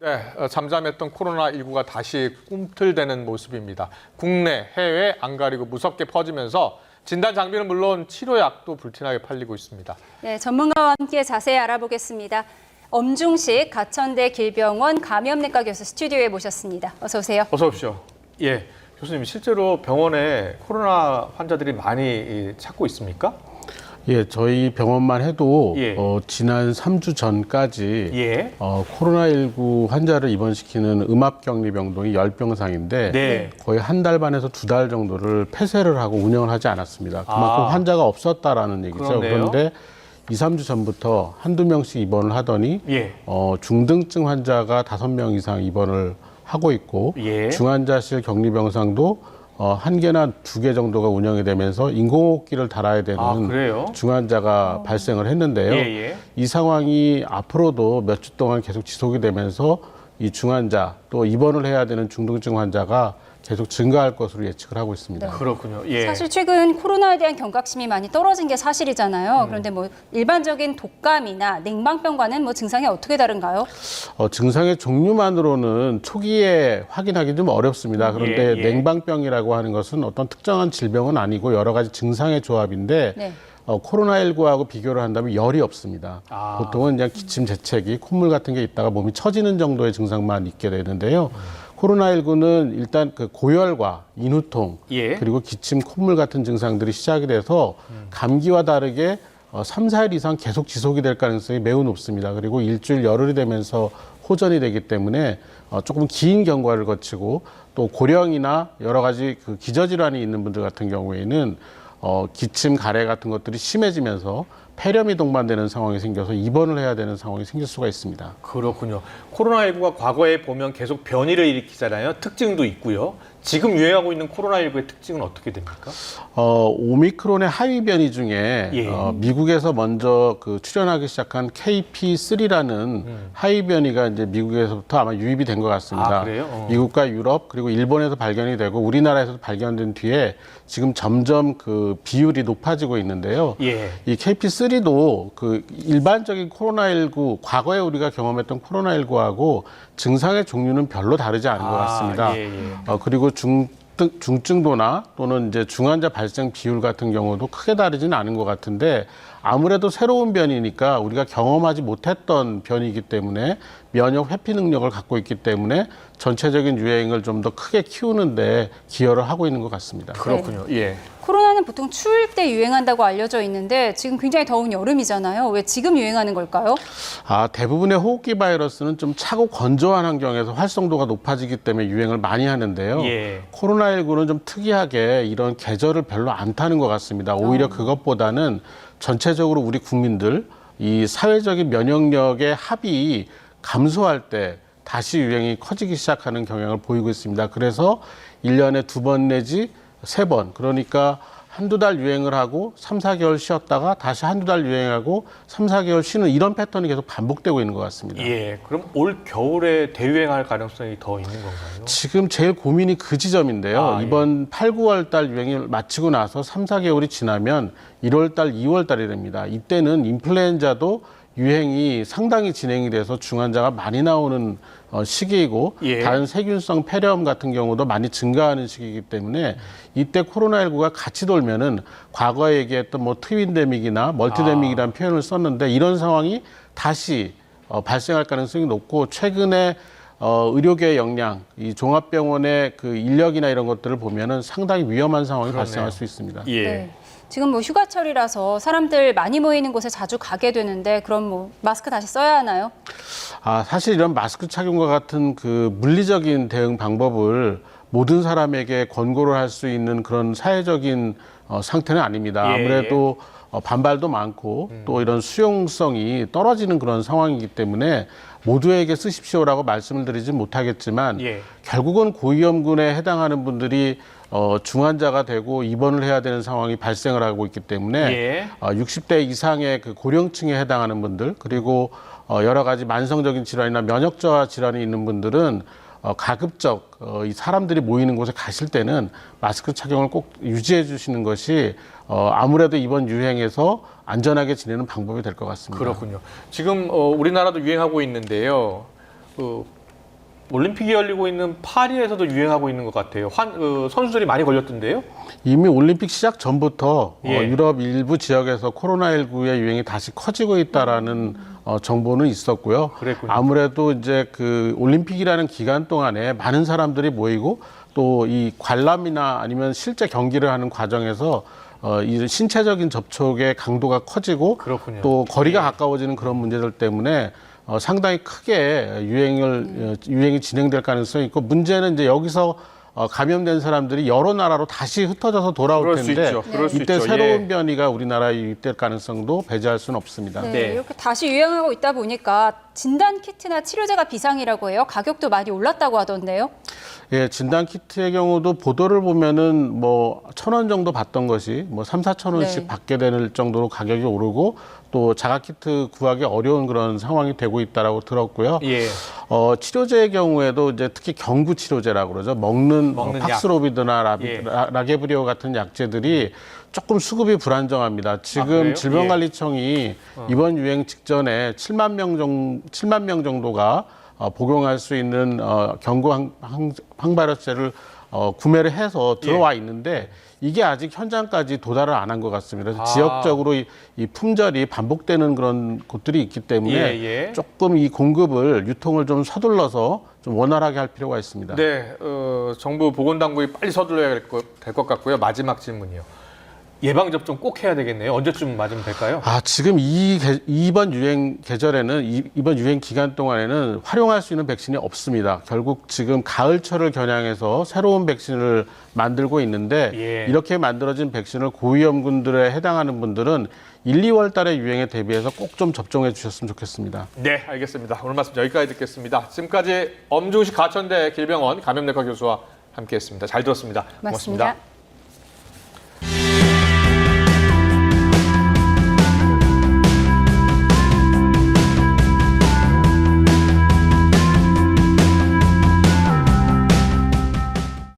네, 잠잠했던 코로나19가 다시 꿈틀대는 모습입니다. 국내, 해외 안 가리고 무섭게 퍼지면서 진단 장비는 물론 치료약도 불티나게 팔리고 있습니다. 네, 전문가와 함께 자세히 알아보겠습니다. 엄중식 가천대 길병원 감염내과 교수 스튜디오에 모셨습니다. 어서 오세요. 어서 오십시오. 예, 교수님 실제로 병원에 코로나 환자들이 많이 찾고 있습니까? 예, 저희 병원만 해도 예. 지난 3주 전까지 예. 코로나19 환자를 입원시키는 음압격리병동이 10병상인데 네. 거의 한 달 반에서 2달 정도를 폐쇄를 하고 운영을 하지 않았습니다. 그만큼 환자가 없었다라는 얘기죠. 그러네요. 그런데 2, 3주 전부터 한두 명씩 입원을 하더니 예. 중등증 환자가 5명 이상 입원을 하고 있고 예. 중환자실 격리병상도 1개나 2개 정도가 운영이 되면서 인공호흡기를 달아야 되는 그래요? 중환자가 발생을 했는데요. 예. 이 상황이 앞으로도 몇 주 동안 계속 지속이 되면서 이 중환자 또 입원을 해야 되는 중등증 환자가 계속 증가할 것으로 예측을 하고 있습니다. 네. 그렇군요. 예. 사실 최근 코로나에 대한 경각심이 많이 떨어진 게 사실이잖아요. 그런데 뭐 일반적인 독감이나 냉방병과는 뭐 증상이 어떻게 다른가요? 증상의 종류만으로는 초기에 확인하기 좀 어렵습니다. 그런데 예. 냉방병이라고 하는 것은 어떤 특정한 질병은 아니고 여러 가지 증상의 조합인데 네. 코로나19하고 비교를 한다면 열이 없습니다. 보통은 그냥 기침, 재채기, 콧물 같은 게 있다가 몸이 처지는 정도의 증상만 있게 되는데요. 코로나19는 일단 그 고열과 인후통, 예. 그리고 기침, 콧물 같은 증상들이 시작이 돼서 감기와 다르게 3, 4일 이상 계속 지속이 될 가능성이 매우 높습니다. 그리고 일주일, 열흘이 되면서 호전이 되기 때문에 조금 긴 경과를 거치고 또 고령이나 여러 가지 그 기저질환이 있는 분들 같은 경우에는 기침, 가래 같은 것들이 심해지면서 폐렴이 동반되는 상황이 생겨서 입원을 해야 되는 상황이 생길 수가 있습니다. 그렇군요. 코로나19가 과거에 보면 계속 변이를 일으키잖아요. 특징도 있고요. 지금 유행하고 있는 코로나19의 특징은 어떻게 됩니까? 오미크론의 하위 변이 중에 예. 미국에서 먼저 그 출현하기 시작한 KP3라는 하위 변이가 이제 미국에서부터 아마 유입이 된 것 같습니다. 그래요? 미국과 유럽 그리고 일본에서 발견이 되고 우리나라에서도 발견된 뒤에 지금 점점 그 비율이 높아지고 있는데요. 예. 이 KP3도 그 일반적인 코로나19 과거에 우리가 경험했던 코로나19하고 증상의 종류는 별로 다르지 않은 것 같습니다. 예. 그리고 중증도나 또는 이제 중환자 발생 비율 같은 경우도 크게 다르지는 않은 것 같은데 아무래도 새로운 변이니까 우리가 경험하지 못했던 변이기 때문에 면역 회피 능력을 갖고 있기 때문에 전체적인 유행을 좀 더 크게 키우는데 기여를 하고 있는 것 같습니다. 그렇군요. 예. 코로나는 보통 추울 때 유행한다고 알려져 있는데 지금 굉장히 더운 여름이잖아요. 왜 지금 유행하는 걸까요? 대부분의 호흡기 바이러스는 좀 차고 건조한 환경에서 활성도가 높아지기 때문에 유행을 많이 하는데요. 예. 코로나19는 좀 특이하게 이런 계절을 별로 안 타는 것 같습니다. 오히려 그것보다는 전체적으로 우리 국민들 이 사회적인 면역력의 합이 감소할 때 다시 유행이 커지기 시작하는 경향을 보이고 있습니다. 그래서 1년에 2번 내지 3번, 그러니까 한두 달 유행을 하고 3, 4개월 쉬었다가 다시 한두 달 유행하고 3, 4개월 쉬는 이런 패턴이 계속 반복되고 있는 것 같습니다. 예. 그럼 올 겨울에 대유행할 가능성이 더 있는 건가요? 지금 제일 고민이 그 지점인데요. 예. 이번 8, 9월 달 유행을 마치고 나서 3, 4개월이 지나면 1월 달, 2월 달이 됩니다. 이때는 인플루엔자도 유행이 상당히 진행이 돼서 중환자가 많이 나오는 시기이고 예. 다른 세균성 폐렴 같은 경우도 많이 증가하는 시기이기 때문에 이때 코로나19가 같이 돌면은 과거에 얘기했던 뭐 트윈데믹이나 멀티데믹이라는 표현을 썼는데 이런 상황이 다시 발생할 가능성이 높고 최근에 의료계의 역량, 이 종합병원의 그 인력이나 이런 것들을 보면은 상당히 위험한 상황이 발생할 수 있습니다. 예. 네. 지금 뭐 휴가철이라서 사람들 많이 모이는 곳에 자주 가게 되는데 그럼 뭐 마스크 다시 써야 하나요? 사실 이런 마스크 착용과 같은 그 물리적인 대응 방법을 모든 사람에게 권고를 할 수 있는 그런 사회적인 상태는 아닙니다. 예. 아무래도 반발도 많고 또 이런 수용성이 떨어지는 그런 상황이기 때문에 모두에게 쓰십시오라고 말씀을 드리진 못하겠지만 예. 결국은 고위험군에 해당하는 분들이 중환자가 되고 입원을 해야 되는 상황이 발생을 하고 있기 때문에 예. 60대 이상의 그 고령층에 해당하는 분들 그리고 여러 가지 만성적인 질환이나 면역 저하 질환이 있는 분들은 가급적 이 사람들이 모이는 곳에 가실 때는 마스크 착용을 꼭 유지해 주시는 것이 아무래도 이번 유행에서 안전하게 지내는 방법이 될 것 같습니다. 그렇군요. 지금 우리나라도 유행하고 있는데요. 올림픽이 열리고 있는 파리에서도 유행하고 있는 것 같아요. 선수들이 많이 걸렸던데요? 이미 올림픽 시작 전부터 예. 유럽 일부 지역에서 코로나19의 유행이 다시 커지고 있다라는 정보는 있었고요. 그랬군요. 아무래도 이제 그 올림픽이라는 기간 동안에 많은 사람들이 모이고 또 이 관람이나 아니면 실제 경기를 하는 과정에서 이 신체적인 접촉의 강도가 커지고 그렇군요. 또 거리가 가까워지는 그런 문제들 때문에 상당히 크게 유행이 진행될 가능성이 있고 문제는 이제 여기서 감염된 사람들이 여러 나라로 다시 흩어져서 돌아올 그럴 수 텐데 있죠. 그럴 수 이때 있죠. 새로운 예. 변이가 우리나라에 유입될 가능성도 배제할 수는 없습니다. 네, 네. 이렇게 다시 유행하고 있다 보니까 진단 키트나 치료제가 비상이라고 해요. 가격도 많이 올랐다고 하던데요. 예, 진단 키트의 경우도 보도를 보면은 뭐 1,000원 정도 받던 것이 뭐 3,000~4,000원씩 네. 받게 될 정도로 가격이 오르고 또 자가 키트 구하기 어려운 그런 상황이 되고 있다라고 들었고요. 예. 치료제의 경우에도 이제 특히 경구 치료제라고 그러죠. 먹는 약. 팍스로비드나 예. 라게브리오 같은 약제들이 조금 수급이 불안정합니다. 그래요? 지금 질병관리청이 이번 유행 직전에 7만 명 정도가 복용할 수 있는 경구 항바이러스제를 구매를 해서 들어와 있는데 이게 아직 현장까지 도달을 안 한 것 같습니다. 그래서 지역적으로 이 품절이 반복되는 그런 곳들이 있기 때문에 조금 이 공급을 유통을 좀 서둘러서 좀 원활하게 할 필요가 있습니다. 네, 정부 보건당국이 빨리 서둘러야 될 것 같고요. 마지막 질문이요. 예방접종 꼭 해야 되겠네요. 언제쯤 맞으면 될까요? 지금 이번 유행 계절에는 이번 유행 기간 동안에는 활용할 수 있는 백신이 없습니다. 결국 지금 가을철을 겨냥해서 새로운 백신을 만들고 있는데 이렇게 만들어진 백신을 고위험군들에 해당하는 분들은 1, 2월 달에 유행에 대비해서 꼭 좀 접종해 주셨으면 좋겠습니다. 네, 알겠습니다. 오늘 말씀 여기까지 듣겠습니다. 지금까지 엄중식 가천대 길병원 감염내과 교수와 함께했습니다. 잘 들었습니다. 고맙습니다. 고맙습니다.